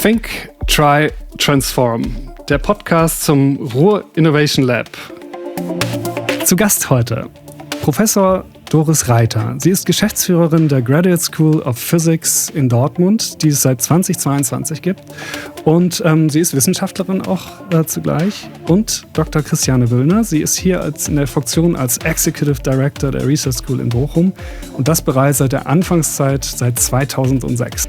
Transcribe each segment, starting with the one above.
Think, Try, Transform. Der Podcast zum Ruhr Innovation Lab. Zu Gast heute Professor Doris Reiter. Sie ist Geschäftsführerin der Graduate School of Physics in Dortmund, die es seit 2022 gibt. Und sie ist Wissenschaftlerin auch zugleich. Und Dr. Christiane Wüllner. Sie ist hier in der Funktion als Executive Director der Research School in Bochum. Und das bereits seit der Anfangszeit, seit 2006.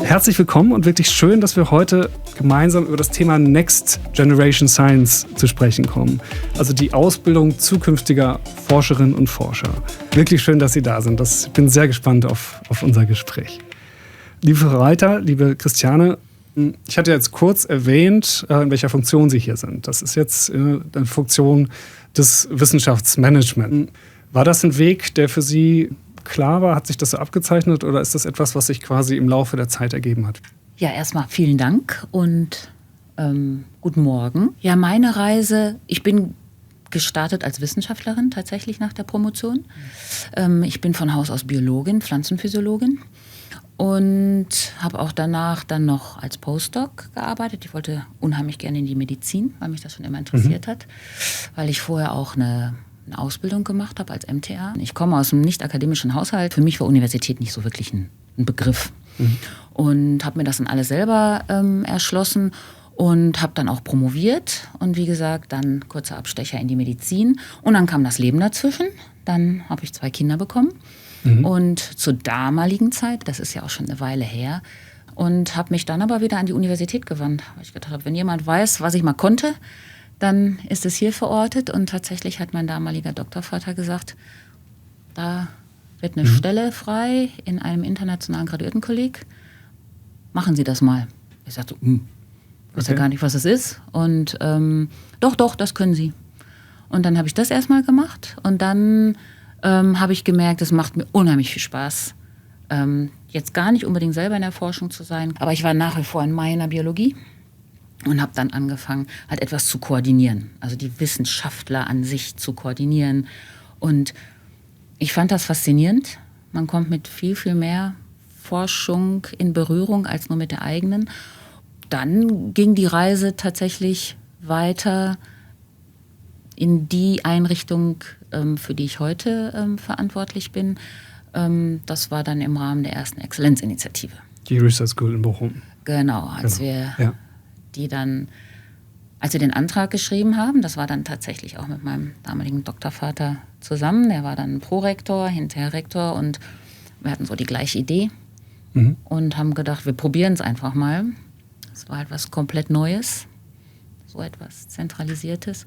Herzlich willkommen und wirklich schön, dass wir heute gemeinsam über das Thema Next Generation Science zu sprechen kommen. Also die Ausbildung zukünftiger Forscherinnen und Forscher. Wirklich schön, dass Sie da sind. Ich bin sehr gespannt auf unser Gespräch. Liebe Frau Reiter, liebe Christiane, ich hatte jetzt kurz erwähnt, in welcher Funktion Sie hier sind. Das ist jetzt eine Funktion des Wissenschaftsmanagements. War das ein Weg, der für Sie klar war? Hat sich das so abgezeichnet oder ist das etwas, was sich quasi im Laufe der Zeit ergeben hat? Ja, erstmal vielen Dank und guten Morgen. Ja, meine Reise, ich bin gestartet als Wissenschaftlerin tatsächlich nach der Promotion. Ich bin von Haus aus Biologin, Pflanzenphysiologin und habe auch danach dann noch als Postdoc gearbeitet. Ich wollte unheimlich gerne in die Medizin, weil mich das schon immer interessiert hat, weil ich vorher auch eine Ausbildung gemacht habe als MTA. Ich komme aus einem nicht-akademischen Haushalt. Für mich war Universität nicht so wirklich ein Begriff. Und habe mir das dann alles selber erschlossen und habe dann auch promoviert. Und wie gesagt, dann kurzer Abstecher in die Medizin. Und dann kam das Leben dazwischen. Dann habe ich 2 Kinder bekommen. Und zur damaligen Zeit, das ist ja auch schon eine Weile her, und habe mich dann aber wieder an die Universität gewandt. Weil ich gedacht habe, wenn jemand weiß, was ich mal konnte, dann ist es hier verortet. Und tatsächlich hat mein damaliger Doktorvater gesagt, da wird eine Stelle frei in einem internationalen Graduiertenkolleg. Machen Sie das mal. Ich sagte, weiß ja gar nicht, was es ist. Und doch, das können Sie. Und dann habe ich das erstmal gemacht. Und dann habe ich gemerkt, es macht mir unheimlich viel Spaß, jetzt gar nicht unbedingt selber in der Forschung zu sein. Aber ich war nach wie vor in meiner Biologie. Und habe dann angefangen, halt etwas zu koordinieren. Also die Wissenschaftler an sich zu koordinieren. Und ich fand das faszinierend. Man kommt mit viel, viel mehr Forschung in Berührung als nur mit der eigenen. Dann ging die Reise tatsächlich weiter in die Einrichtung, für die ich heute verantwortlich bin. Das war dann im Rahmen der ersten Exzellenzinitiative. Die Research School in Bochum. Genau, als wir den Antrag geschrieben haben, das war dann tatsächlich auch mit meinem damaligen Doktorvater zusammen, der war dann Prorektor, hinterher Rektor und wir hatten so die gleiche Idee und haben gedacht, wir probieren es einfach mal. Es war halt was komplett Neues, so etwas Zentralisiertes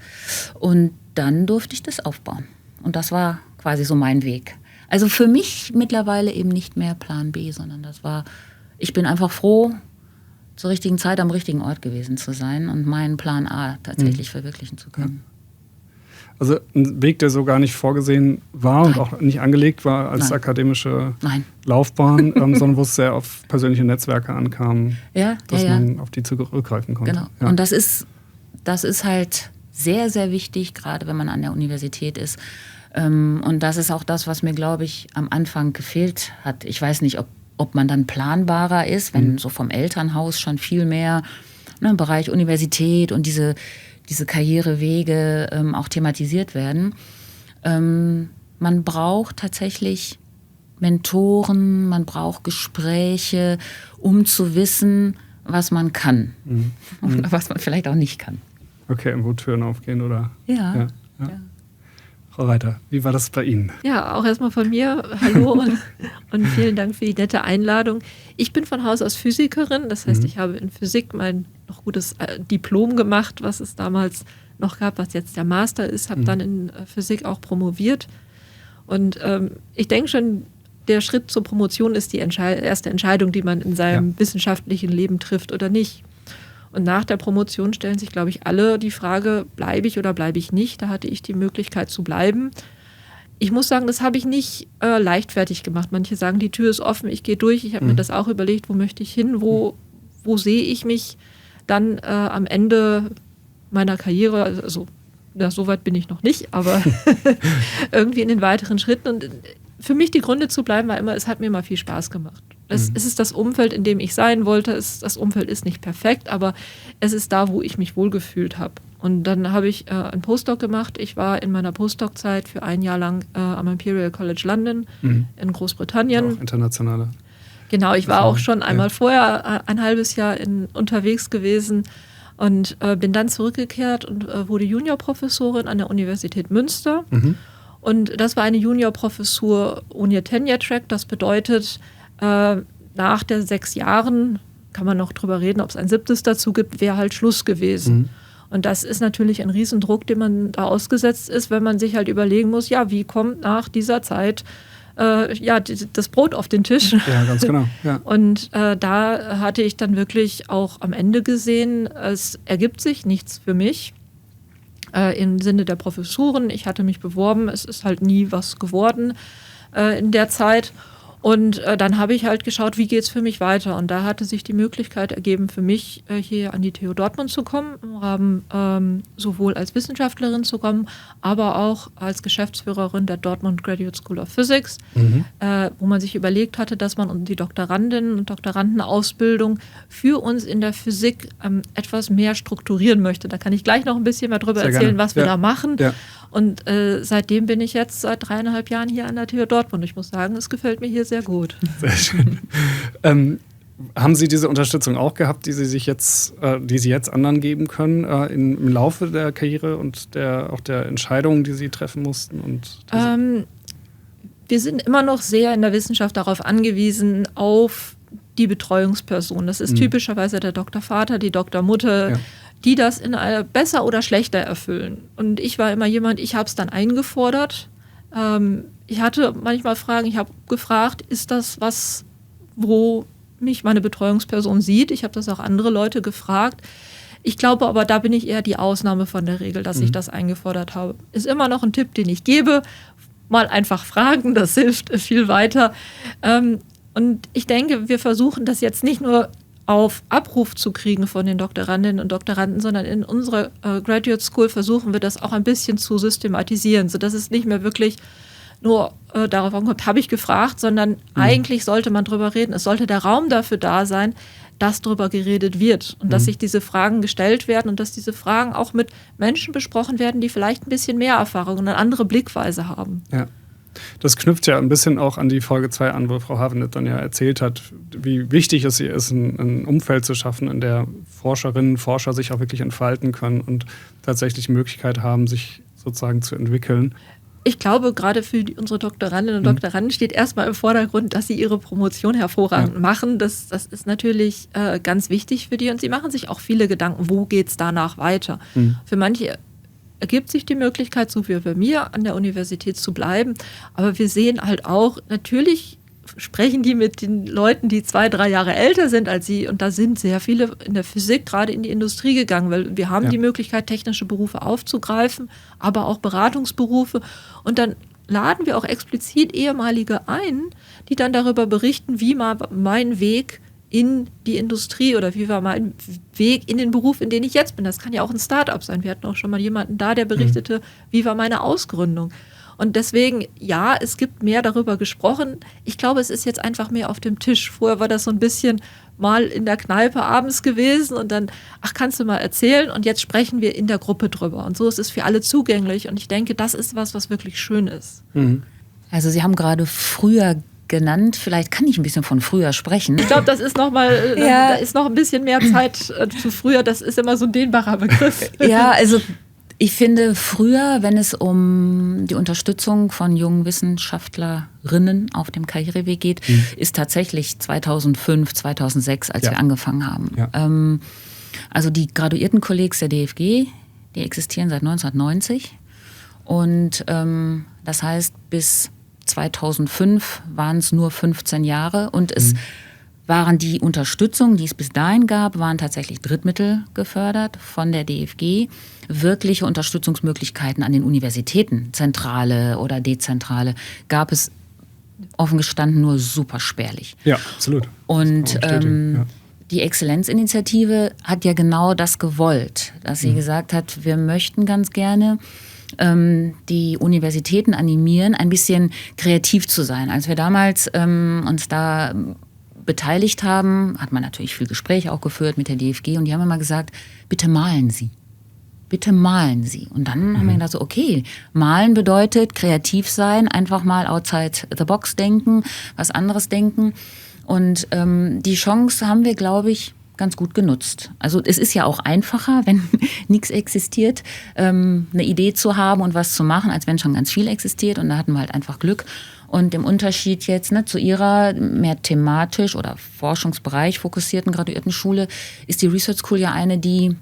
und dann durfte ich das aufbauen und das war quasi so mein Weg. Also für mich mittlerweile eben nicht mehr Plan B, sondern ich bin einfach froh, zur richtigen Zeit am richtigen Ort gewesen zu sein und meinen Plan A tatsächlich verwirklichen zu können. Also ein Weg, der so gar nicht vorgesehen war und auch nicht angelegt war als akademische Laufbahn, sondern wo es sehr auf persönliche Netzwerke ankam, dass man auf die zurückgreifen konnte. Genau. Ja. Und das ist halt sehr, sehr wichtig, gerade wenn man an der Universität ist. Und das ist auch das, was mir, glaube ich, am Anfang gefehlt hat. Ich weiß nicht, ob man dann planbarer ist, wenn so vom Elternhaus schon viel mehr im Bereich Universität und diese Karrierewege auch thematisiert werden. Man braucht tatsächlich Mentoren, man braucht Gespräche, um zu wissen, was man kann oder was man vielleicht auch nicht kann. Okay, wo Türen aufgehen oder? Ja. Frau Reiter, wie war das bei Ihnen? Ja, auch erstmal von mir. Hallo und vielen Dank für die nette Einladung. Ich bin von Haus aus Physikerin, das heißt, ich habe in Physik mein noch gutes Diplom gemacht, was es damals noch gab, was jetzt der Master ist, habe dann in Physik auch promoviert. Und ich denke schon, der Schritt zur Promotion ist die erste Entscheidung, die man in seinem wissenschaftlichen Leben trifft oder nicht. Und nach der Promotion stellen sich, glaube ich, alle die Frage, bleibe ich oder bleibe ich nicht? Da hatte ich die Möglichkeit zu bleiben. Ich muss sagen, das habe ich nicht leichtfertig gemacht. Manche sagen, die Tür ist offen, ich gehe durch. Ich habe mir das auch überlegt, wo möchte ich hin? Wo sehe ich mich dann am Ende meiner Karriere? Also, so weit bin ich noch nicht, aber irgendwie in den weiteren Schritten. Und für mich die Gründe zu bleiben war immer, es hat mir immer viel Spaß gemacht. Es ist das Umfeld, in dem ich sein wollte. Das Umfeld ist nicht perfekt, aber es ist da, wo ich mich wohlgefühlt habe. Und dann habe ich einen Postdoc gemacht. Ich war in meiner Postdoc-Zeit für 1 Jahr lang am Imperial College London in Großbritannien. Auch internationale. Genau, ich war auch schon einmal vorher ein halbes Jahr unterwegs gewesen und bin dann zurückgekehrt und wurde Juniorprofessorin an der Universität Münster. Und das war eine Juniorprofessur ohne Tenure-Track. Das bedeutet, nach der 6 Jahren, kann man noch drüber reden, ob es ein 7. dazu gibt, wäre halt Schluss gewesen. Und das ist natürlich ein Riesendruck, dem man da ausgesetzt ist, wenn man sich halt überlegen muss, ja, wie kommt nach dieser Zeit das Brot auf den Tisch? Ja, ganz genau. Ja. Und da hatte ich dann wirklich auch am Ende gesehen, es ergibt sich nichts für mich im Sinne der Professuren. Ich hatte mich beworben, es ist halt nie was geworden in der Zeit. Und dann habe ich halt geschaut, wie geht es für mich weiter. Und da hatte sich die Möglichkeit ergeben, für mich hier an die TU Dortmund zu kommen, im Rahmen sowohl als Wissenschaftlerin zu kommen, aber auch als Geschäftsführerin der Dortmund Graduate School of Physics, wo man sich überlegt hatte, dass man die Doktorandinnen- und Doktorandenausbildung für uns in der Physik etwas mehr strukturieren möchte. Da kann ich gleich noch ein bisschen mehr drüber erzählen, was wir da machen. Ja. Und seitdem bin ich jetzt seit 3,5 Jahren hier an der TU Dortmund. Ich muss sagen, es gefällt mir hier sehr gut. Sehr schön. Haben Sie diese Unterstützung auch gehabt, die Sie jetzt anderen geben können im Laufe der Karriere und auch der Entscheidungen, die Sie treffen mussten? Wir sind immer noch sehr in der Wissenschaft darauf angewiesen, auf die Betreuungsperson. Das ist typischerweise der Doktorvater, die Doktormutter, die das in besser oder schlechter erfüllen. Und ich war immer jemand, ich habe es dann eingefordert. Ich hatte manchmal Fragen, ich habe gefragt, ist das was, wo mich meine Betreuungsperson sieht? Ich habe das auch andere Leute gefragt. Ich glaube aber, da bin ich eher die Ausnahme von der Regel, dass ich das eingefordert habe. Ist immer noch ein Tipp, den ich gebe. Mal einfach fragen, das hilft viel weiter. Und ich denke, wir versuchen das jetzt nicht nur auf Abruf zu kriegen von den Doktorandinnen und Doktoranden, sondern in unserer Graduate School versuchen wir das auch ein bisschen zu systematisieren, sodass es nicht mehr wirklich nur darauf ankommt, habe ich gefragt, sondern eigentlich sollte man drüber reden. Es sollte der Raum dafür da sein, dass drüber geredet wird und dass sich diese Fragen gestellt werden und dass diese Fragen auch mit Menschen besprochen werden, die vielleicht ein bisschen mehr Erfahrung und eine andere Blickweise haben. Ja. Das knüpft ja ein bisschen auch an die Folge 2 an, wo Frau Havenet dann ja erzählt hat, wie wichtig es hier ist, ein Umfeld zu schaffen, in der Forscherinnen und Forscher sich auch wirklich entfalten können und tatsächlich die Möglichkeit haben, sich sozusagen zu entwickeln. Ich glaube, gerade für unsere Doktorandinnen und Doktoranden steht erstmal im Vordergrund, dass sie ihre Promotion hervorragend machen. Das ist natürlich ganz wichtig für die und sie machen sich auch viele Gedanken, wo geht es danach weiter. Für manche ergibt sich die Möglichkeit, so wie bei mir an der Universität zu bleiben. Aber wir sehen halt auch, natürlich sprechen die mit den Leuten, die 2-3 Jahre älter sind als sie. Und da sind sehr viele in der Physik gerade in die Industrie gegangen, weil wir haben die Möglichkeit, technische Berufe aufzugreifen, aber auch Beratungsberufe. Und dann laden wir auch explizit Ehemalige ein, die dann darüber berichten, wie mal mein Weg in die Industrie oder wie war mein Weg in den Beruf, in den ich jetzt bin. Das kann ja auch ein Start-up sein. Wir hatten auch schon mal jemanden da, der berichtete, wie war meine Ausgründung. Und deswegen, ja, es gibt mehr darüber gesprochen. Ich glaube, es ist jetzt einfach mehr auf dem Tisch. Vorher war das so ein bisschen mal in der Kneipe abends gewesen und dann, ach, kannst du mal erzählen? Und jetzt sprechen wir in der Gruppe drüber. Und so ist es für alle zugänglich. Und ich denke, das ist was wirklich schön ist. Also Sie haben gerade früher genannt. Vielleicht kann ich ein bisschen von früher sprechen. Ich glaube, das ist noch mal, da ist noch ein bisschen mehr Zeit zu früher. Das ist immer so ein dehnbarer Begriff. Ja, also ich finde früher, wenn es um die Unterstützung von jungen Wissenschaftlerinnen auf dem Karriereweg geht, ist tatsächlich 2005, 2006, als wir angefangen haben. Ja. Also die Graduiertenkollegs der DFG, die existieren seit 1990. Und das heißt, bis 2005 waren es nur 15 Jahre und es waren die Unterstützung, die es bis dahin gab, waren tatsächlich Drittmittel gefördert von der DFG. Wirkliche Unterstützungsmöglichkeiten an den Universitäten, zentrale oder dezentrale, gab es offen gestanden nur super spärlich. Ja, absolut. Und die Exzellenzinitiative hat ja genau das gewollt, dass sie gesagt hat, wir möchten ganz gerne die Universitäten animieren, ein bisschen kreativ zu sein. Als wir damals uns da beteiligt haben, hat man natürlich viel Gespräche auch geführt mit der DFG und die haben immer gesagt, bitte malen Sie. Bitte malen Sie. Und dann haben wir gedacht, so, okay, malen bedeutet kreativ sein, einfach mal outside the box denken, was anderes denken. Und die Chance haben wir, glaube ich, ganz gut genutzt. Also es ist ja auch einfacher, wenn nichts existiert, eine Idee zu haben und was zu machen, als wenn schon ganz viel existiert. Und da hatten wir halt einfach Glück. Und im Unterschied jetzt zu Ihrer mehr thematisch oder Forschungsbereich fokussierten Graduiertenschule ist die Research School ja eine, die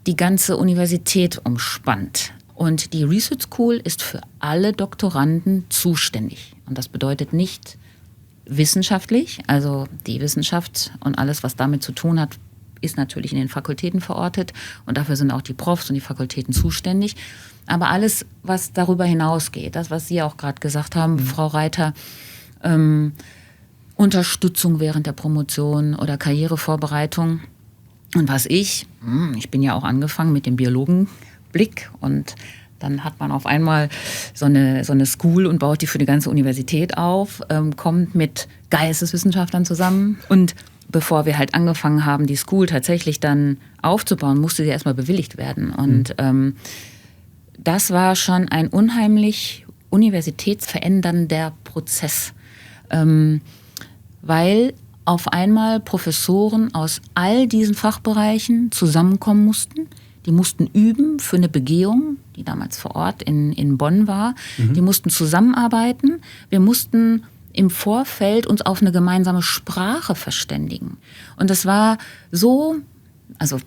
die ganze Universität umspannt. Und die Research School ist für alle Doktoranden zuständig. Und das bedeutet nicht wissenschaftlich, also die Wissenschaft und alles, was damit zu tun hat, ist natürlich in den Fakultäten verortet. Und dafür sind auch die Profs und die Fakultäten zuständig. Aber alles, was darüber hinausgeht, das, was Sie auch gerade gesagt haben, Frau Reiter, Unterstützung während der Promotion oder Karrierevorbereitung. Und was ich bin ja auch angefangen mit dem Biologenblick und dann hat man auf einmal so eine School und baut die für die ganze Universität auf, kommt mit Geisteswissenschaftlern zusammen. Und bevor wir halt angefangen haben, die School tatsächlich dann aufzubauen, musste sie erstmal bewilligt werden. Und das war schon ein unheimlich universitätsverändernder Prozess, weil auf einmal Professoren aus all diesen Fachbereichen zusammenkommen mussten. Die mussten üben für eine Begehung, die damals vor Ort in Bonn war. Die mussten zusammenarbeiten. Wir mussten im Vorfeld uns auf eine gemeinsame Sprache verständigen. Und das war so, also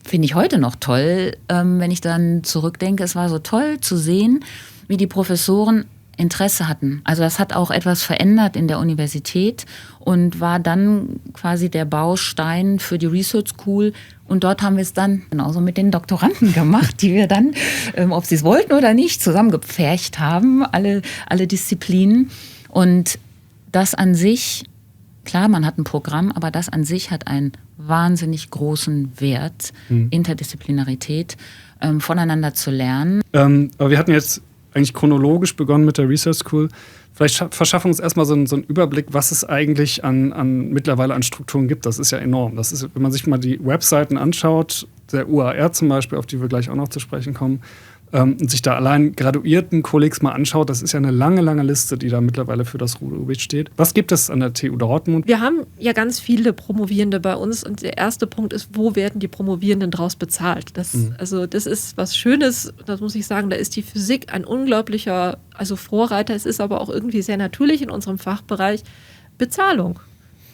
finde ich heute noch toll, wenn ich dann zurückdenke, es war so toll zu sehen, wie die Professoren Interesse hatten. Also das hat auch etwas verändert in der Universität und war dann quasi der Baustein für die Research School. Und dort haben wir es dann genauso mit den Doktoranden gemacht, die wir dann, ob sie es wollten oder nicht, zusammengepfercht haben, alle Disziplinen. Und das an sich, klar, man hat ein Programm, aber das an sich hat einen wahnsinnig großen Wert, Interdisziplinarität, voneinander zu lernen. Aber wir hatten jetzt eigentlich chronologisch begonnen mit der Research School. Vielleicht verschaffen wir uns erstmal so einen Überblick, was es eigentlich mittlerweile an Strukturen gibt. Das ist ja enorm. Das ist, wenn man sich mal die Webseiten anschaut, der UAR zum Beispiel, auf die wir gleich auch noch zu sprechen kommen, und sich da allein graduierten Kollegs mal anschaut, das ist ja eine lange, lange Liste, die da mittlerweile für das Ruhrgebiet steht. Was gibt es an der TU Dortmund? Wir haben ja ganz viele Promovierende bei uns und der erste Punkt ist, wo werden die Promovierenden draus bezahlt? Das ist was Schönes, das muss ich sagen, da ist die Physik ein unglaublicher, Vorreiter. Es ist aber auch irgendwie sehr natürlich in unserem Fachbereich Bezahlung.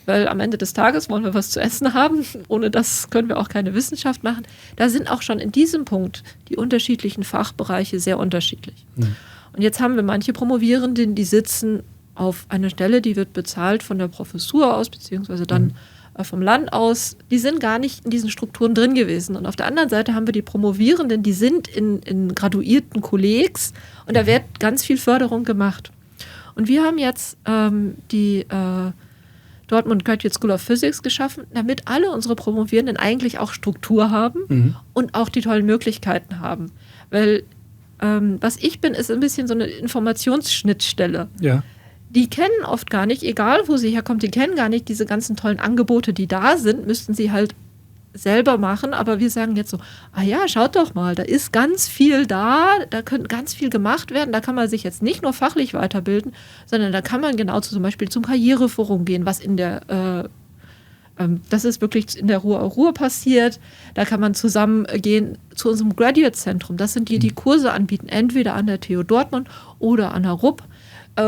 Weil am Ende des Tages wollen wir was zu essen haben. Ohne das können wir auch keine Wissenschaft machen. Da sind auch schon in diesem Punkt die unterschiedlichen Fachbereiche sehr unterschiedlich. Und jetzt haben wir manche Promovierenden, die sitzen auf einer Stelle, die wird bezahlt von der Professur aus, beziehungsweise dann vom Land aus. Die sind gar nicht in diesen Strukturen drin gewesen. Und auf der anderen Seite haben wir die Promovierenden, die sind in graduierten Kollegs und da wird ganz viel Förderung gemacht. Und wir haben jetzt die Dortmund Graduate School of Physics geschaffen, damit alle unsere Promovierenden eigentlich auch Struktur haben und auch die tollen Möglichkeiten haben. Weil was ich bin, ist ein bisschen so eine Informationsschnittstelle. Ja. Die kennen oft gar nicht, egal wo sie herkommt, die kennen gar nicht diese ganzen tollen Angebote, die da sind, müssten sie halt selber machen, aber wir sagen jetzt so, schaut doch mal, da ist ganz viel da könnte ganz viel gemacht werden, da kann man sich jetzt nicht nur fachlich weiterbilden, sondern da kann man genau zum Beispiel zum Karriereforum gehen, was das ist wirklich in der Ruhr passiert, da kann man zusammen gehen zu unserem Graduate-Zentrum, das sind die Kurse anbieten, entweder an der TU Dortmund oder an der RUB,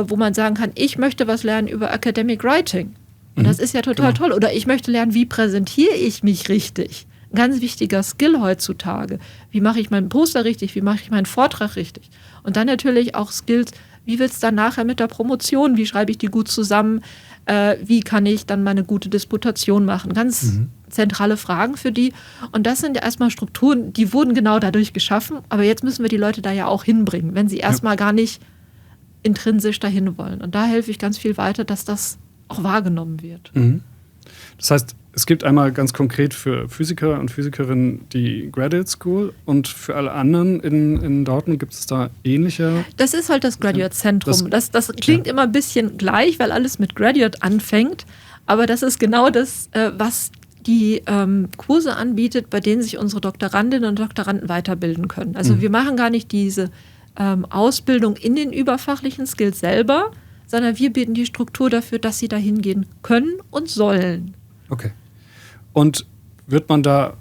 wo man sagen kann, ich möchte was lernen über Academic Writing. Und das ist ja total toll. Oder ich möchte lernen, wie präsentiere ich mich richtig? Ein ganz wichtiger Skill heutzutage. Wie mache ich meinen Poster richtig? Wie mache ich meinen Vortrag richtig? Und dann natürlich auch Skills, wie wird es dann nachher mit der Promotion? Wie schreibe ich die gut zusammen? Wie kann ich dann meine gute Disputation machen? Ganz zentrale Fragen für die. Und das sind ja erstmal Strukturen, die wurden genau dadurch geschaffen. Aber jetzt müssen wir die Leute da ja auch hinbringen, wenn sie erstmal gar nicht intrinsisch dahin wollen. Und da helfe ich ganz viel weiter, dass das auch wahrgenommen wird. Das heißt, es gibt einmal ganz konkret für Physiker und Physikerinnen die Graduate School und für alle anderen in Dortmund gibt es da ähnliche? Das ist halt das Graduate Zentrum. Das klingt immer ein bisschen gleich, weil alles mit Graduate anfängt, Aber das ist genau das, was die Kurse anbietet, bei denen sich unsere Doktorandinnen und Doktoranden weiterbilden können. Also wir machen gar nicht diese Ausbildung in den überfachlichen Skills selber, sondern wir bieten die Struktur dafür, dass sie dahin gehen können und sollen. Okay. Und wird man da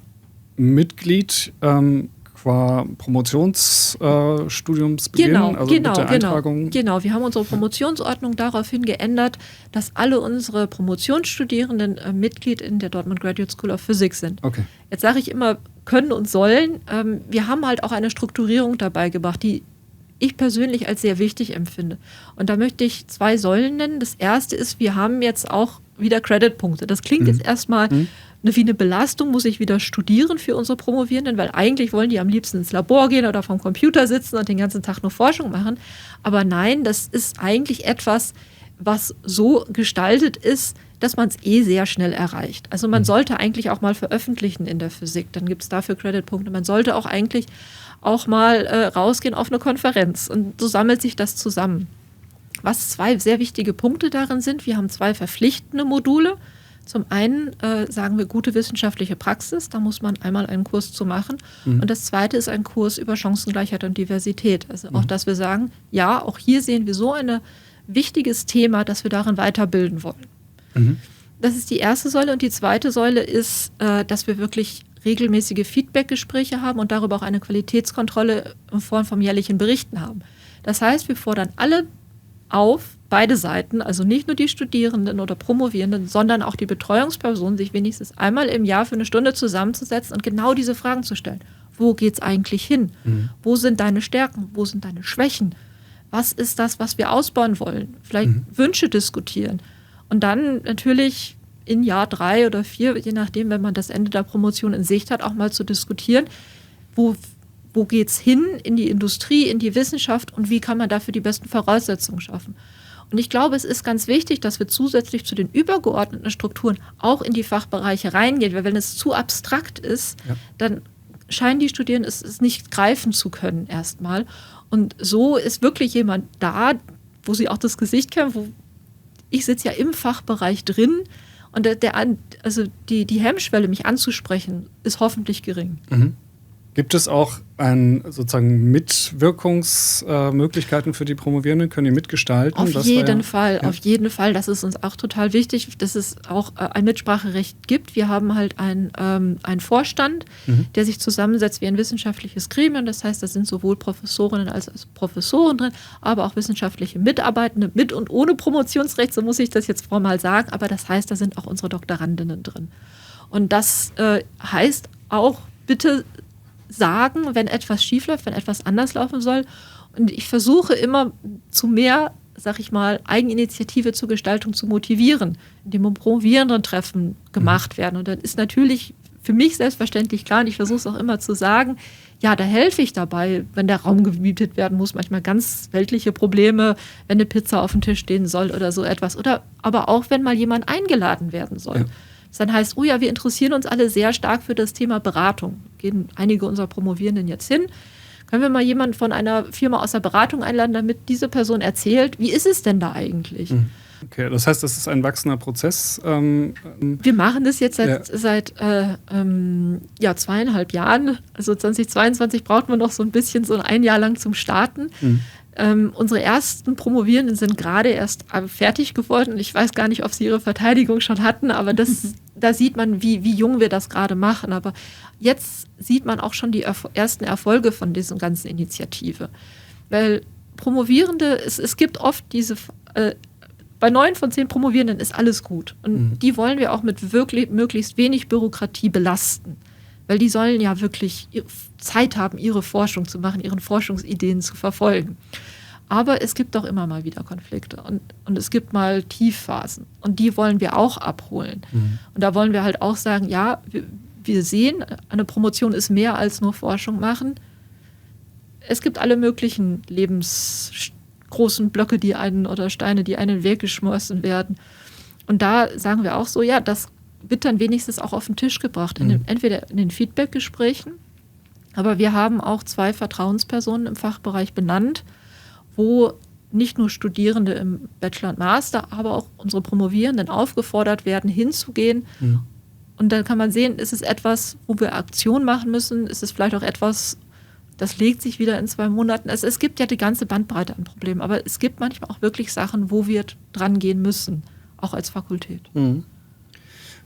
Mitglied qua Promotionsstudiumsbeginn, mit der Eintragung? Genau, wir haben unsere Promotionsordnung daraufhin geändert, dass alle unsere Promotionsstudierenden Mitglied in der Dortmund Graduate School of Physics sind. Okay. Jetzt sage ich immer, können und sollen. Wir haben halt auch eine Strukturierung dabei gebracht, die ich persönlich als sehr wichtig empfinde. Und da möchte ich 2 Säulen nennen. Das erste ist, wir haben jetzt auch wieder Creditpunkte. Das klingt jetzt erstmal wie eine Belastung, muss ich wieder studieren für unsere Promovierenden, weil eigentlich wollen die am liebsten ins Labor gehen oder vom Computer sitzen und den ganzen Tag nur Forschung machen. Aber nein, das ist eigentlich etwas, was so gestaltet ist, dass man es sehr schnell erreicht. Also man sollte eigentlich auch mal veröffentlichen in der Physik, dann gibt es dafür Creditpunkte. Man sollte auch eigentlich auch mal rausgehen auf eine Konferenz und so sammelt sich das zusammen. Was 2 sehr wichtige Punkte darin sind, wir haben 2 verpflichtende Module. Zum einen sagen wir gute wissenschaftliche Praxis, da muss man einmal einen Kurs zu machen. Und das zweite ist ein Kurs über Chancengleichheit und Diversität. Also auch, dass wir sagen, ja, auch hier sehen wir so ein wichtiges Thema, dass wir darin weiterbilden wollen. Das ist die erste Säule. Und die zweite Säule ist, dass wir wirklich regelmäßige Feedback-Gespräche haben und darüber auch eine Qualitätskontrolle in Form von jährlichen Berichten haben. Das heißt, wir fordern alle auf, beide Seiten, also nicht nur die Studierenden oder Promovierenden, sondern auch die Betreuungspersonen, sich wenigstens einmal im Jahr für eine Stunde zusammenzusetzen und genau diese Fragen zu stellen. Wo geht es eigentlich hin? Wo sind deine Stärken? Wo sind deine Schwächen? Was ist das, was wir ausbauen wollen? Vielleicht Wünsche diskutieren. Und dann natürlich in Jahr 3 oder 4, je nachdem, wenn man das Ende der Promotion in Sicht hat, auch mal zu diskutieren, wo geht es hin in die Industrie, in die Wissenschaft und wie kann man dafür die besten Voraussetzungen schaffen. Und ich glaube, es ist ganz wichtig, dass wir zusätzlich zu den übergeordneten Strukturen auch in die Fachbereiche reingehen, weil wenn es zu abstrakt ist, dann scheinen die Studierenden es nicht greifen zu können erstmal. Und so ist wirklich jemand da, wo sie auch das Gesicht kennen, wo ich sitze ja im Fachbereich drin und die Hemmschwelle, mich anzusprechen, ist hoffentlich gering. Gibt es auch sozusagen Mitwirkungsmöglichkeiten für die Promovierenden? Können die mitgestalten? Auf jeden Fall. Das ist uns auch total wichtig, dass es auch ein Mitspracherecht gibt. Wir haben halt einen Vorstand, der sich zusammensetzt wie ein wissenschaftliches Gremium. Das heißt, da sind sowohl Professorinnen als auch Professoren drin, aber auch wissenschaftliche Mitarbeitende mit und ohne Promotionsrecht, so muss ich das jetzt formal sagen. Aber das heißt, da sind auch unsere Doktorandinnen drin. Und das heißt auch, bitte sagen, wenn etwas schief läuft, wenn etwas anders laufen soll. Und ich versuche immer zu mehr, sag ich mal, Eigeninitiative zur Gestaltung zu motivieren, indem Promovierenden-Treffen gemacht werden. Und dann ist natürlich für mich selbstverständlich klar, und ich versuche es auch immer zu sagen, ja, da helfe ich dabei, wenn der Raum gemietet werden muss, manchmal ganz weltliche Probleme, wenn eine Pizza auf dem Tisch stehen soll oder so etwas. Oder aber auch, wenn mal jemand eingeladen werden soll. Ja. Dann heißt, oh ja, wir interessieren uns alle sehr stark für das Thema Beratung. Gehen einige unserer Promovierenden jetzt hin. Können wir mal jemanden von einer Firma aus der Beratung einladen, damit diese Person erzählt, wie ist es denn da eigentlich? Okay, das heißt, das ist ein wachsender Prozess. Wir machen das jetzt seit 2,5 Jahren. Also 2022 braucht man noch so ein bisschen, so ein Jahr lang zum Starten. Unsere ersten Promovierenden sind gerade erst fertig geworden. Ich weiß gar nicht, ob sie ihre Verteidigung schon hatten, aber da sieht man, wie jung wir das gerade machen. Aber jetzt sieht man auch schon die ersten Erfolge von dieser ganzen Initiative. Weil Promovierende, es gibt oft diese, bei 9 von 10 Promovierenden ist alles gut. Und die wollen wir auch mit wirklich möglichst wenig Bürokratie belasten. Weil die sollen ja wirklich Zeit haben, ihre Forschung zu machen, ihren Forschungsideen zu verfolgen. Aber es gibt auch immer mal wieder Konflikte und es gibt mal Tiefphasen. Und die wollen wir auch abholen. Und da wollen wir halt auch sagen, ja, wir sehen, eine Promotion ist mehr als nur Forschung machen. Es gibt alle möglichen lebensgroßen Blöcke, oder Steine, die einen Weg geschmissen werden. Und da sagen wir auch so, ja, das wird dann wenigstens auch auf den Tisch gebracht, entweder in den Feedback-Gesprächen, aber wir haben auch 2 Vertrauenspersonen im Fachbereich benannt, wo nicht nur Studierende im Bachelor und Master, aber auch unsere Promovierenden aufgefordert werden, hinzugehen. Mhm. Und dann kann man sehen, ist es etwas, wo wir Aktion machen müssen? Ist es vielleicht auch etwas, das legt sich wieder in 2 Monaten? Es gibt ja die ganze Bandbreite an Problemen, aber es gibt manchmal auch wirklich Sachen, wo wir dran gehen müssen, auch als Fakultät. Mhm.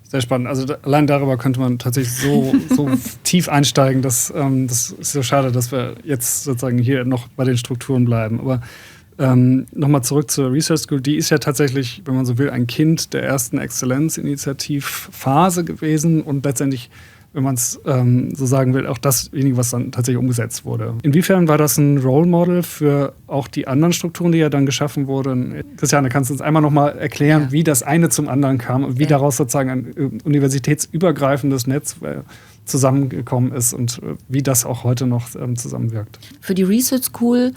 Sehr spannend. Also allein darüber könnte man tatsächlich so tief einsteigen. Das ist so schade, dass wir jetzt sozusagen hier noch bei den Strukturen bleiben. Aber nochmal zurück zur Research School. Die ist ja tatsächlich, wenn man so will, ein Kind der ersten Exzellenzinitiativphase gewesen und letztendlich, wenn man es so sagen will, auch dasjenige, was dann tatsächlich umgesetzt wurde. Inwiefern war das ein Role Model für auch die anderen Strukturen, die ja dann geschaffen wurden? Christiane, kannst du uns einmal nochmal erklären, wie das eine zum anderen kam und wie daraus sozusagen ein universitätsübergreifendes Netz zusammengekommen ist und wie das auch heute noch zusammenwirkt? Für die Research School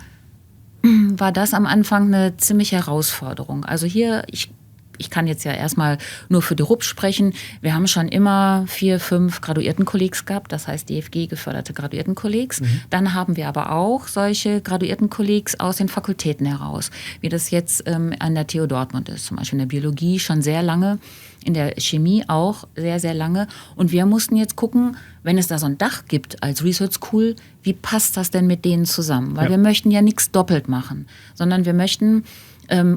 war das am Anfang eine ziemliche Herausforderung. Also hier, ich kann jetzt ja erstmal nur für die RUP sprechen. Wir haben schon immer 4, 5 Graduiertenkollegs gehabt, das heißt DFG geförderte Graduiertenkollegs. Mhm. Dann haben wir aber auch solche Graduiertenkollegs aus den Fakultäten heraus, wie das jetzt an der TU Dortmund ist, zum Beispiel in der Biologie schon sehr lange, in der Chemie auch sehr, sehr lange. Und wir mussten jetzt gucken, wenn es da so ein Dach gibt als Research School, wie passt das denn mit denen zusammen? Weil wir möchten ja nichts doppelt machen, sondern wir möchten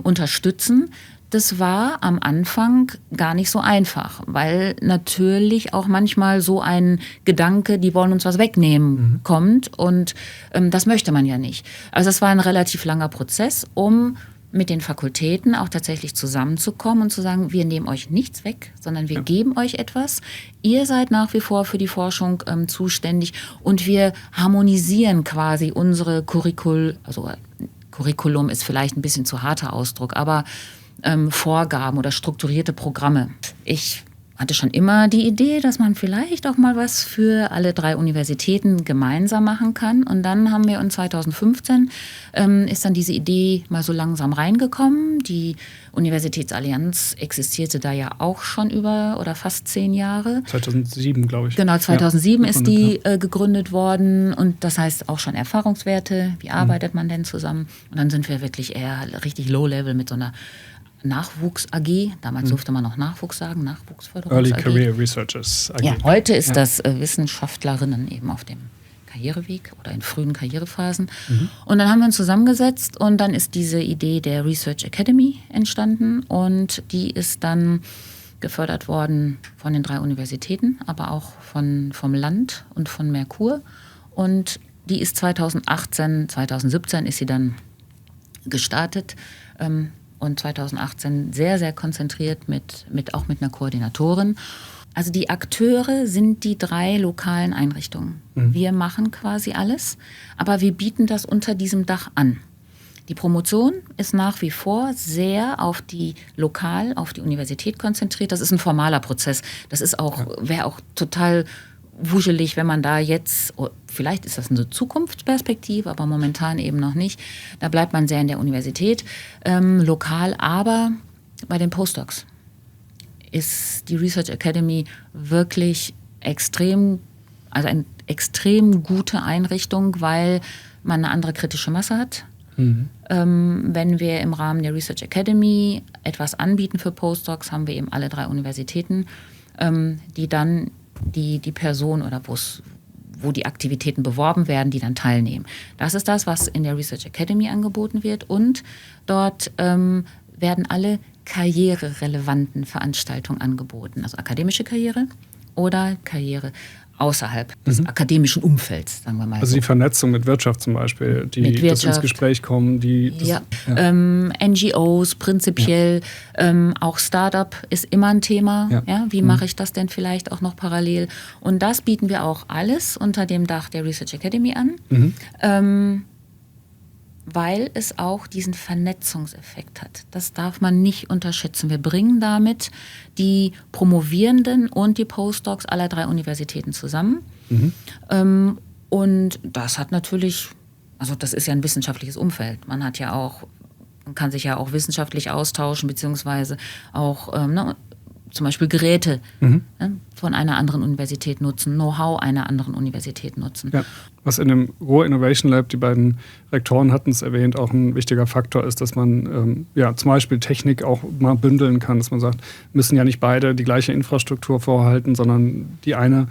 unterstützen. Das war am Anfang gar nicht so einfach, weil natürlich auch manchmal so ein Gedanke, die wollen uns was wegnehmen, kommt und das möchte man ja nicht. Also das war ein relativ langer Prozess, um mit den Fakultäten auch tatsächlich zusammenzukommen und zu sagen, wir nehmen euch nichts weg, sondern wir geben euch etwas. Ihr seid nach wie vor für die Forschung zuständig und wir harmonisieren quasi unsere Curriculum ist vielleicht ein bisschen zu harter Ausdruck, aber Vorgaben oder strukturierte Programme. Ich hatte schon immer die Idee, dass man vielleicht auch mal was für alle 3 Universitäten gemeinsam machen kann. Und dann haben wir in 2015 ist dann diese Idee mal so langsam reingekommen. Die Universitätsallianz existierte da ja auch schon über oder fast 10 Jahre. 2007, glaube ich. Genau, 2007 ist die gegründet worden. Und das heißt auch schon Erfahrungswerte. Wie arbeitet man denn zusammen? Und dann sind wir wirklich eher richtig Low-Level mit so einer Nachwuchs-AG, damals durfte man noch Nachwuchs sagen, Nachwuchsförderungs-AG. Early Career Researchers AG. Ja, heute ist das Wissenschaftlerinnen eben auf dem Karriereweg oder in frühen Karrierephasen. Und dann haben wir uns zusammengesetzt und dann ist diese Idee der Research Academy entstanden und die ist dann gefördert worden von den 3 Universitäten, aber auch vom Land und von Merkur. Und die ist 2017 ist sie dann gestartet. Und 2018 sehr, sehr konzentriert auch mit einer Koordinatorin. Also die Akteure sind die 3 lokalen Einrichtungen. Wir machen quasi alles, aber wir bieten das unter diesem Dach an. Die Promotion ist nach wie vor sehr auf die Universität konzentriert. Das ist ein formaler Prozess. Das ist auch, wäre auch total wuschelig, wenn man da jetzt, vielleicht ist das eine Zukunftsperspektive, aber momentan eben noch nicht. Da bleibt man sehr in der Universität, lokal, aber bei den Postdocs ist die Research Academy wirklich eine extrem gute Einrichtung, weil man eine andere kritische Masse hat. Wenn wir im Rahmen der Research Academy etwas anbieten für Postdocs, haben wir eben alle 3 Universitäten, die dann die Person oder wo die Aktivitäten beworben werden, die dann teilnehmen. Das ist das, was in der Research Academy angeboten wird und dort werden alle karriererelevanten Veranstaltungen angeboten, also akademische Karriere oder Karriere außerhalb des akademischen Umfelds, sagen wir mal. Also die Vernetzung mit Wirtschaft zum Beispiel, das ins Gespräch kommen. NGOs prinzipiell, auch Startup ist immer ein Thema. Ja. Wie mache ich das denn vielleicht auch noch parallel? Und das bieten wir auch alles unter dem Dach der Research Academy an. Weil es auch diesen Vernetzungseffekt hat. Das darf man nicht unterschätzen. Wir bringen damit die Promovierenden und die Postdocs aller 3 Universitäten zusammen. Und das hat natürlich, also das ist ja ein wissenschaftliches Umfeld. Man kann sich ja auch wissenschaftlich austauschen, beziehungsweise auch zum Beispiel Geräte. von einer anderen Universität nutzen, Know-how einer anderen Universität nutzen. Ja. Was in dem Ruhr Innovation Lab, die beiden Rektoren hatten es erwähnt, auch ein wichtiger Faktor ist, dass man zum Beispiel Technik auch mal bündeln kann, dass man sagt, müssen ja nicht beide die gleiche Infrastruktur vorhalten, sondern die eine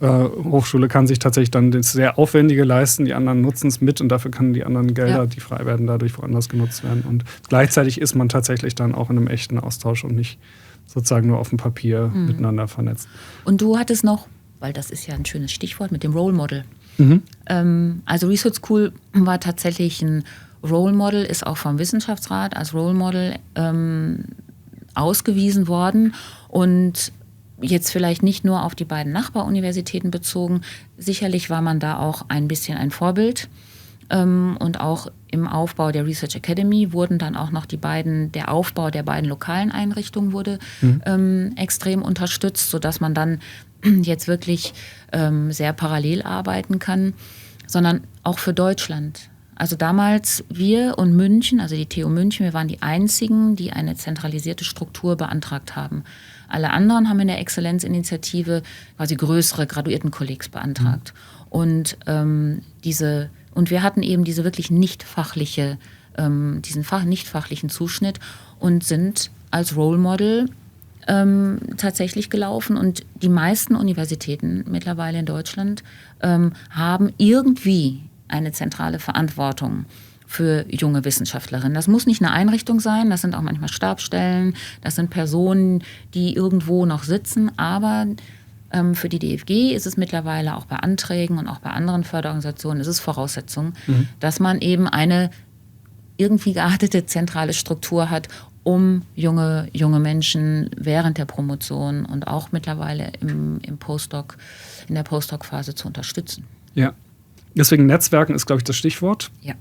Hochschule kann sich tatsächlich dann das sehr Aufwendige leisten, die anderen nutzen es mit und dafür können die anderen Gelder, die frei werden, dadurch woanders genutzt werden. Und gleichzeitig ist man tatsächlich dann auch in einem echten Austausch und nicht sozusagen nur auf dem Papier miteinander vernetzt. Und du hattest noch, weil das ist ja ein schönes Stichwort, mit dem Role Model. Also Research School war tatsächlich ein Role Model, ist auch vom Wissenschaftsrat als Role Model ausgewiesen worden und jetzt vielleicht nicht nur auf die beiden Nachbaruniversitäten bezogen. Sicherlich war man da auch ein bisschen ein Vorbild. Und auch im Aufbau der Research Academy wurden dann auch noch der Aufbau der beiden lokalen Einrichtungen wurde extrem unterstützt, sodass man dann jetzt wirklich sehr parallel arbeiten kann, sondern auch für Deutschland. Also damals wir und München, also die TU München, wir waren die einzigen, die eine zentralisierte Struktur beantragt haben. Alle anderen haben in der Exzellenzinitiative quasi größere Graduiertenkollegs beantragt. Und wir hatten eben diese wirklich nicht fachlichen Zuschnitt und sind als Role Model tatsächlich gelaufen. Und die meisten Universitäten mittlerweile in Deutschland haben irgendwie eine zentrale Verantwortung für junge Wissenschaftlerinnen. Das muss nicht eine Einrichtung sein, das sind auch manchmal Stabsstellen, das sind Personen, die irgendwo noch sitzen, aber für die DFG ist es mittlerweile auch bei Anträgen und auch bei anderen Förderorganisationen ist es Voraussetzung, dass man eben eine irgendwie geartete zentrale Struktur hat, um junge Menschen während der Promotion und auch mittlerweile in der Postdoc-Phase zu unterstützen. Ja, deswegen Netzwerken ist, glaube ich, das Stichwort. Ja.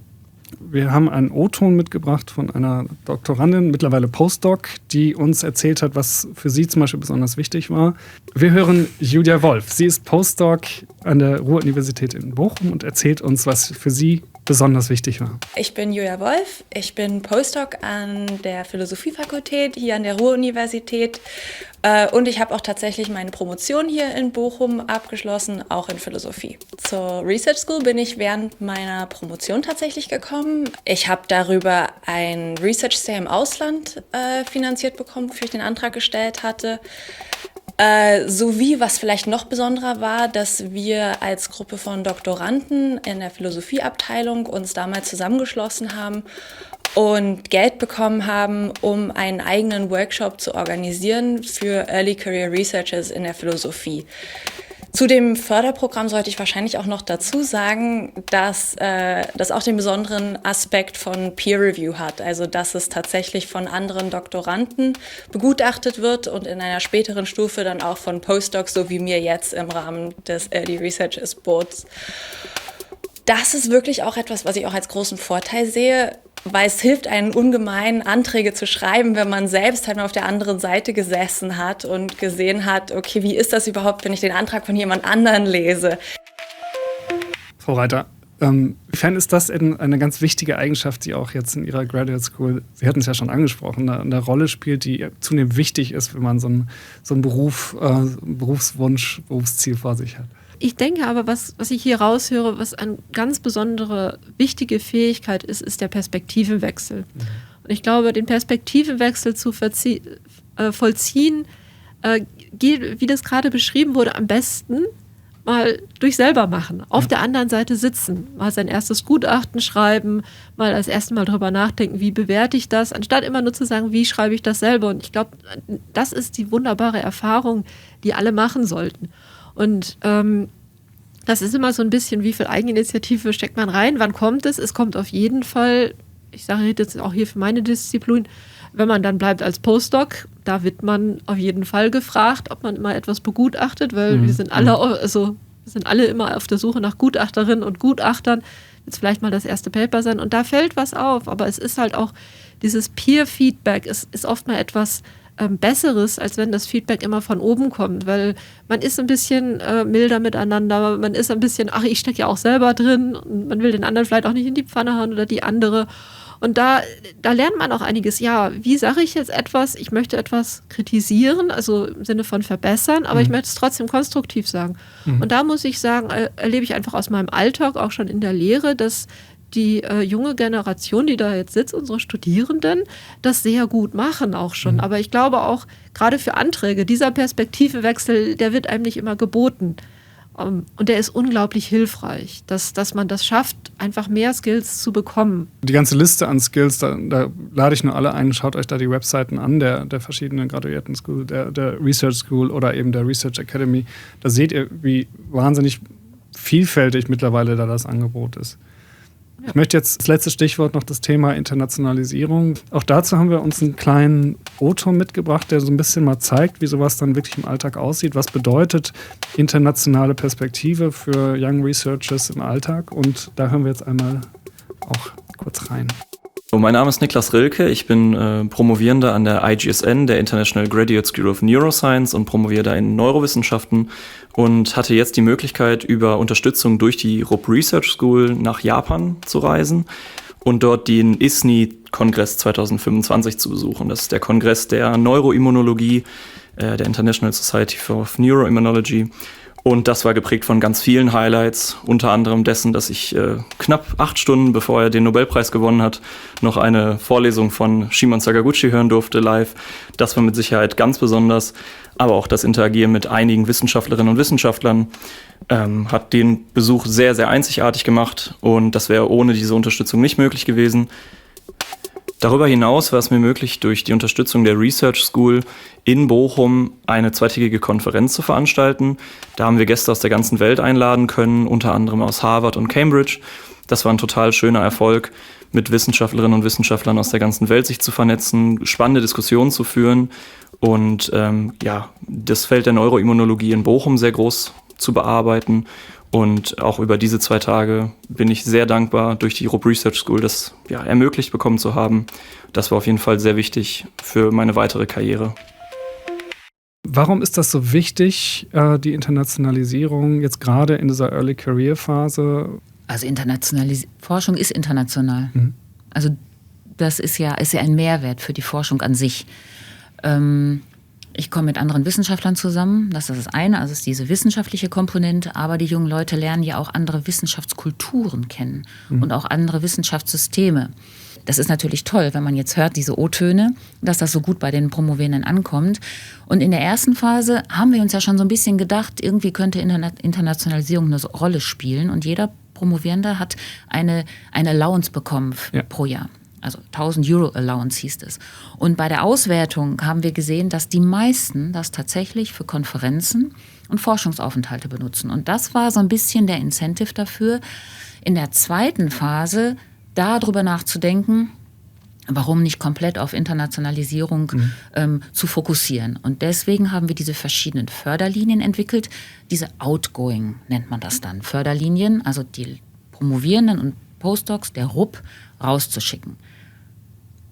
Wir haben einen O-Ton mitgebracht von einer Doktorandin, mittlerweile Postdoc, die uns erzählt hat, was für sie zum Beispiel besonders wichtig war. Wir hören Julia Wolf. Sie ist Postdoc an der Ruhr-Universität in Bochum und erzählt uns, was für sie besonders wichtig war. Ich bin Julia Wolf. Ich bin Postdoc an der Philosophiefakultät hier an der Ruhr-Universität. Und ich habe auch tatsächlich meine Promotion hier in Bochum abgeschlossen, auch in Philosophie. Zur Research School bin ich während meiner Promotion tatsächlich gekommen. Ich habe darüber ein Research Stay im Ausland finanziert bekommen, wofür ich den Antrag gestellt hatte. Sowie, was vielleicht noch besonderer war, dass wir als Gruppe von Doktoranden in der Philosophieabteilung uns damals zusammengeschlossen haben und Geld bekommen haben, um einen eigenen Workshop zu organisieren für Early Career Researchers in der Philosophie. Zu dem Förderprogramm sollte ich wahrscheinlich auch noch dazu sagen, dass das auch den besonderen Aspekt von Peer Review hat. Also dass es tatsächlich von anderen Doktoranden begutachtet wird und in einer späteren Stufe dann auch von Postdocs, so wie mir jetzt im Rahmen des Early Researchers Boards. Das ist wirklich auch etwas, was ich auch als großen Vorteil sehe, weil es hilft einen ungemein, Anträge zu schreiben, wenn man selbst halt mal auf der anderen Seite gesessen hat und gesehen hat, okay, wie ist das überhaupt, wenn ich den Antrag von jemand anderen lese? Frau Reiter, inwiefern ist das eine ganz wichtige Eigenschaft, die auch jetzt in Ihrer Graduate School, Sie hatten es ja schon angesprochen, eine Rolle spielt, die zunehmend wichtig ist, wenn man so einen Berufswunsch, Berufsziel vor sich hat? Ich denke aber, was ich hier raushöre, was eine ganz besondere, wichtige Fähigkeit ist, ist der Perspektivenwechsel. Und ich glaube, den Perspektivenwechsel zu vollziehen, geht, wie das gerade beschrieben wurde, am besten mal durch selber machen, auf der anderen Seite sitzen, mal sein erstes Gutachten schreiben, mal das erste Mal drüber nachdenken, wie bewerte ich das, anstatt immer nur zu sagen, wie schreibe ich das selber. Und ich glaube, das ist die wunderbare Erfahrung, die alle machen sollten. Und das ist immer so ein bisschen, wie viel Eigeninitiative steckt man rein, wann kommt es? Es kommt auf jeden Fall, ich sage jetzt auch hier für meine Disziplin, wenn man dann bleibt als Postdoc, da wird man auf jeden Fall gefragt, ob man immer etwas begutachtet, weil wir sind alle immer auf der Suche nach Gutachterinnen und Gutachtern. Jetzt vielleicht mal das erste Paper sein und da fällt was auf, aber es ist halt auch dieses Peer-Feedback, es ist oft mal etwas Besseres, als wenn das Feedback immer von oben kommt, weil man ist ein bisschen milder miteinander, man ist ein bisschen, ich stecke ja auch selber drin und man will den anderen vielleicht auch nicht in die Pfanne hauen oder die andere Und da lernt man auch einiges. Ja, wie sage ich jetzt etwas? Ich möchte etwas kritisieren, also im Sinne von verbessern, aber ich möchte es trotzdem konstruktiv sagen. Und da muss ich sagen, erlebe ich einfach aus meinem Alltag, auch schon in der Lehre, dass die junge Generation, die da jetzt sitzt, unsere Studierenden, das sehr gut machen auch schon. Aber ich glaube auch, gerade für Anträge, dieser Perspektivewechsel, der wird einem nicht immer geboten. Und der ist unglaublich hilfreich, dass man das schafft, einfach mehr Skills zu bekommen. Die ganze Liste an Skills, da lade ich nur alle ein, schaut euch da die Webseiten an, der verschiedenen Graduierten School, der Research School oder eben der Research Academy. Da seht ihr, wie wahnsinnig vielfältig mittlerweile da das Angebot ist. Ich möchte jetzt das letzte Stichwort noch das Thema Internationalisierung. Auch dazu haben wir uns einen kleinen O-Ton mitgebracht, der so ein bisschen mal zeigt, wie sowas dann wirklich im Alltag aussieht. Was bedeutet internationale Perspektive für Young Researchers im Alltag? Und da hören wir jetzt einmal auch kurz rein. Mein Name ist Niklas Rilke, ich bin Promovierender an der IGSN, der International Graduate School of Neuroscience, und promoviere da in Neurowissenschaften und hatte jetzt die Möglichkeit, über Unterstützung durch die Rupp Research School nach Japan zu reisen und dort den ISNI-Kongress 2025 zu besuchen. Das ist der Kongress der Neuroimmunologie, der International Society for Neuroimmunology. Und das war geprägt von ganz vielen Highlights, unter anderem dessen, dass ich knapp 8 Stunden, bevor er den Nobelpreis gewonnen hat, noch eine Vorlesung von Shimon Sakaguchi hören durfte live. Das war mit Sicherheit ganz besonders, aber auch das Interagieren mit einigen Wissenschaftlerinnen und Wissenschaftlern hat den Besuch sehr, sehr einzigartig gemacht, und das wäre ohne diese Unterstützung nicht möglich gewesen. Darüber hinaus war es mir möglich, durch die Unterstützung der Research School in Bochum eine zweitägige Konferenz zu veranstalten. Da haben wir Gäste aus der ganzen Welt einladen können, unter anderem aus Harvard und Cambridge. Das war ein total schöner Erfolg, mit Wissenschaftlerinnen und Wissenschaftlern aus der ganzen Welt sich zu vernetzen, spannende Diskussionen zu führen und das Feld der Neuroimmunologie in Bochum sehr groß zu bearbeiten. Und auch über diese 2 Tage bin ich sehr dankbar, durch die Rupp Research School das ermöglicht bekommen zu haben. Das war auf jeden Fall sehr wichtig für meine weitere Karriere. Warum ist das so wichtig, die Internationalisierung jetzt gerade in dieser Early Career Phase? Also Forschung ist international. Also das ist ja ein Mehrwert für die Forschung an sich. Ich komme mit anderen Wissenschaftlern zusammen, das ist das eine, also es ist diese wissenschaftliche Komponente, aber die jungen Leute lernen ja auch andere Wissenschaftskulturen kennen und auch andere Wissenschaftssysteme. Das ist natürlich toll, wenn man jetzt hört, diese O-Töne, dass das so gut bei den Promovierenden ankommt. Und in der ersten Phase haben wir uns ja schon so ein bisschen gedacht, irgendwie könnte Internationalisierung eine Rolle spielen, und jeder Promovierende hat eine Allowance bekommen pro Jahr. Also 1.000 Euro Allowance hieß es. Und bei der Auswertung haben wir gesehen, dass die meisten das tatsächlich für Konferenzen und Forschungsaufenthalte benutzen. Und das war so ein bisschen der Incentive dafür, in der zweiten Phase darüber nachzudenken, warum nicht komplett auf Internationalisierung zu fokussieren. Und deswegen haben wir diese verschiedenen Förderlinien entwickelt. Diese Outgoing nennt man das dann. Förderlinien, also die Promovierenden und Postdocs der Rupp rauszuschicken.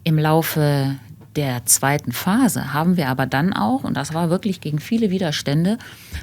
Im Laufe der zweiten Phase haben wir aber dann auch, und das war wirklich gegen viele Widerstände,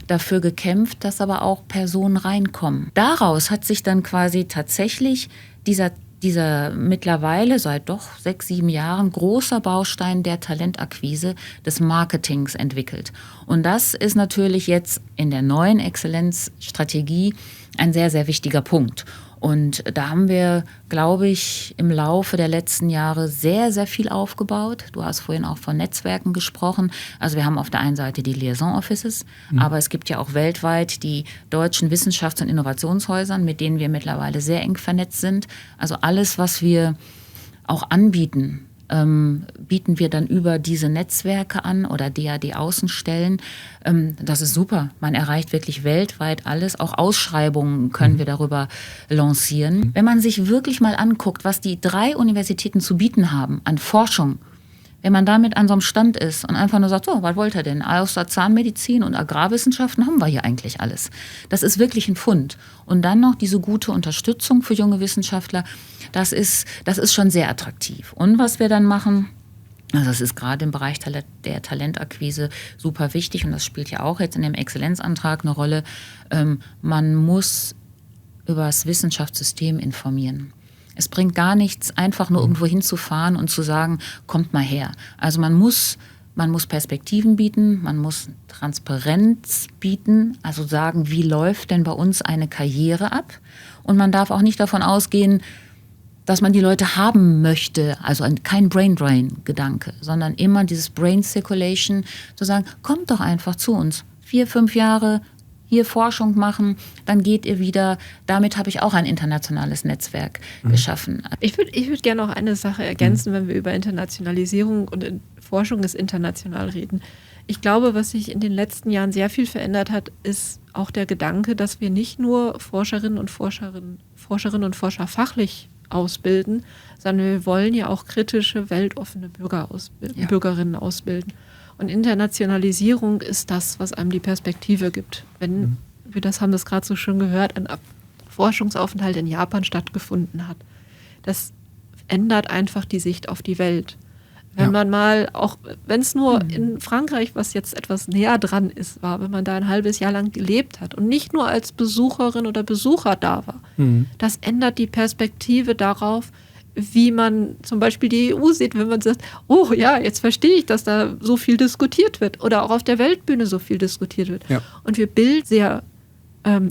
dafür gekämpft, dass aber auch Personen reinkommen. Daraus hat sich dann quasi tatsächlich dieser mittlerweile seit doch 6, 7 Jahren großer Baustein der Talentakquise des Marketings entwickelt. Und das ist natürlich jetzt in der neuen Exzellenzstrategie ein sehr, sehr wichtiger Punkt. Und da haben wir, glaube ich, im Laufe der letzten Jahre sehr, sehr viel aufgebaut. Du hast vorhin auch von Netzwerken gesprochen. Also wir haben auf der einen Seite die Liaison Offices, aber es gibt ja auch weltweit die deutschen Wissenschafts- und Innovationshäusern, mit denen wir mittlerweile sehr eng vernetzt sind. Also alles, was wir auch anbieten, bieten wir dann über diese Netzwerke an oder DAD-Außenstellen. Das ist super. Man erreicht wirklich weltweit alles. Auch Ausschreibungen können wir darüber lancieren. Wenn man sich wirklich mal anguckt, was die 3 Universitäten zu bieten haben an Forschung, wenn man damit an so einem Stand ist und einfach nur sagt, so, was wollt ihr denn? Außer Zahnmedizin und Agrarwissenschaften haben wir hier eigentlich alles. Das ist wirklich ein Fund. Und dann noch diese gute Unterstützung für junge Wissenschaftler, das ist schon sehr attraktiv. Und was wir dann machen, also das ist gerade im Bereich der Talentakquise super wichtig, und das spielt ja auch jetzt in dem Exzellenzantrag eine Rolle, man muss über das Wissenschaftssystem informieren. Es bringt gar nichts, einfach nur irgendwo hinzufahren und zu sagen, kommt mal her. Also man muss Perspektiven bieten, man muss Transparenz bieten, also sagen, wie läuft denn bei uns eine Karriere ab? Und man darf auch nicht davon ausgehen, dass man die Leute haben möchte, also kein Brain-Drain-Gedanke, sondern immer dieses Brain-Circulation, zu sagen, kommt doch einfach zu uns, 4, 5 Jahre, hier Forschung machen, dann geht ihr wieder. Damit habe ich auch ein internationales Netzwerk geschaffen. Ich würd gerne noch eine Sache ergänzen, wenn wir über Internationalisierung und Forschung des International reden. Ich glaube, was sich in den letzten Jahren sehr viel verändert hat, ist auch der Gedanke, dass wir nicht nur Forscherinnen und Forscher fachlich ausbilden, sondern wir wollen ja auch kritische, weltoffene Bürgerinnen ausbilden. Und Internationalisierung ist das, was einem die Perspektive gibt. Wenn, wir haben das gerade so schön gehört, ein Forschungsaufenthalt in Japan stattgefunden hat. Das ändert einfach die Sicht auf die Welt. Wenn man mal, auch wenn es nur in Frankreich, was jetzt etwas näher dran ist, war, wenn man da ein halbes Jahr lang gelebt hat und nicht nur als Besucherin oder Besucher da war, das ändert die Perspektive darauf, wie man zum Beispiel die EU sieht, wenn man sagt, oh ja, jetzt verstehe ich, dass da so viel diskutiert wird oder auch auf der Weltbühne so viel diskutiert wird. Ja. Und wir bilden sehr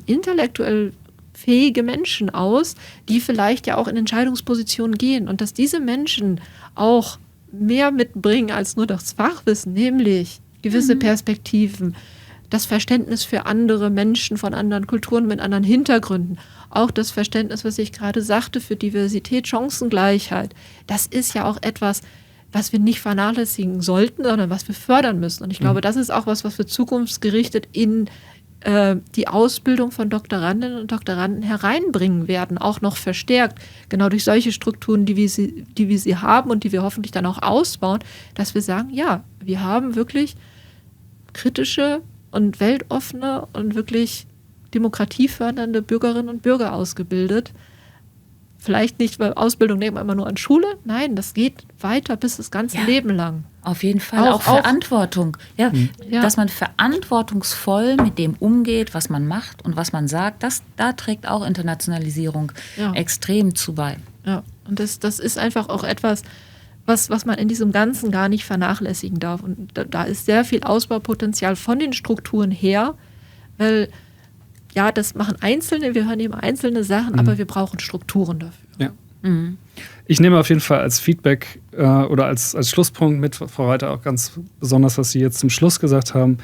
intellektuell fähige Menschen aus, die vielleicht ja auch in Entscheidungspositionen gehen und dass diese Menschen auch mehr mitbringen als nur das Fachwissen, nämlich gewisse Perspektiven, das Verständnis für andere Menschen von anderen Kulturen mit anderen Hintergründen, auch das Verständnis, was ich gerade sagte, für Diversität, Chancengleichheit. Das ist ja auch etwas, was wir nicht vernachlässigen sollten, sondern was wir fördern müssen. Und ich glaube, das ist auch was wir zukunftsgerichtet in die Ausbildung von Doktorandinnen und Doktoranden hereinbringen werden, auch noch verstärkt, genau durch solche Strukturen, die wir sie haben und die wir hoffentlich dann auch ausbauen, dass wir sagen, ja, wir haben wirklich kritische und weltoffene und wirklich demokratiefördernde Bürgerinnen und Bürger ausgebildet. Vielleicht nicht, weil Ausbildung denkt man immer nur an Schule. Nein, das geht weiter bis das ganze Leben lang. Auf jeden Fall auch Verantwortung. Ja, dass man verantwortungsvoll mit dem umgeht, was man macht und was man sagt, da trägt auch Internationalisierung extrem zu bei. Ja, und das ist einfach auch etwas, was man in diesem Ganzen gar nicht vernachlässigen darf. Und da ist sehr viel Ausbaupotenzial von den Strukturen her, weil ja, das machen Einzelne, wir hören eben einzelne Sachen, aber wir brauchen Strukturen dafür. Ja. Ich nehme auf jeden Fall als Feedback oder als Schlusspunkt mit, Frau Reiter, auch ganz besonders, was Sie jetzt zum Schluss gesagt haben,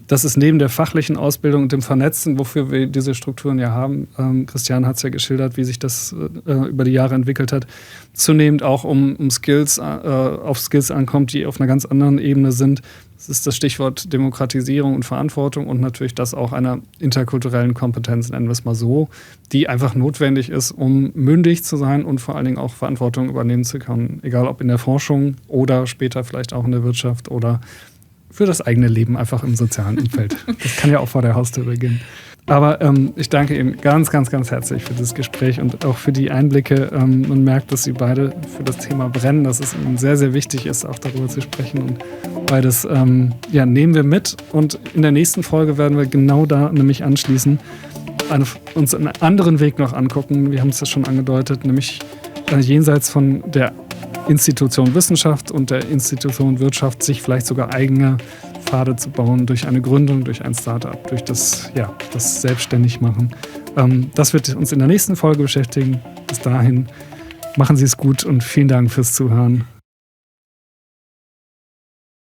dass es neben der fachlichen Ausbildung und dem Vernetzen, wofür wir diese Strukturen ja haben, Christian hat es ja geschildert, wie sich das über die Jahre entwickelt hat, zunehmend auch um Skills, auf Skills ankommt, die auf einer ganz anderen Ebene sind. Das ist das Stichwort Demokratisierung und Verantwortung und natürlich das auch einer interkulturellen Kompetenz, nennen wir es mal so, die einfach notwendig ist, um mündig zu sein und vor allen Dingen auch Verantwortung übernehmen zu können, egal ob in der Forschung oder später vielleicht auch in der Wirtschaft oder für das eigene Leben einfach im sozialen Umfeld. Das kann ja auch vor der Haustür beginnen. Aber ich danke Ihnen ganz, ganz, ganz herzlich für das Gespräch und auch für die Einblicke. Man merkt, dass Sie beide für das Thema brennen, dass es Ihnen sehr, sehr wichtig ist, auch darüber zu sprechen. Und beides nehmen wir mit. Und in der nächsten Folge werden wir genau da nämlich anschließen, uns einen anderen Weg noch angucken. Wir haben es ja schon angedeutet, nämlich jenseits von der Institution Wissenschaft und der Institution Wirtschaft sich vielleicht sogar eigene Pfade zu bauen durch eine Gründung, durch ein Startup, durch das Selbstständigmachen. Das wird uns in der nächsten Folge beschäftigen. Bis dahin, machen Sie es gut und vielen Dank fürs Zuhören.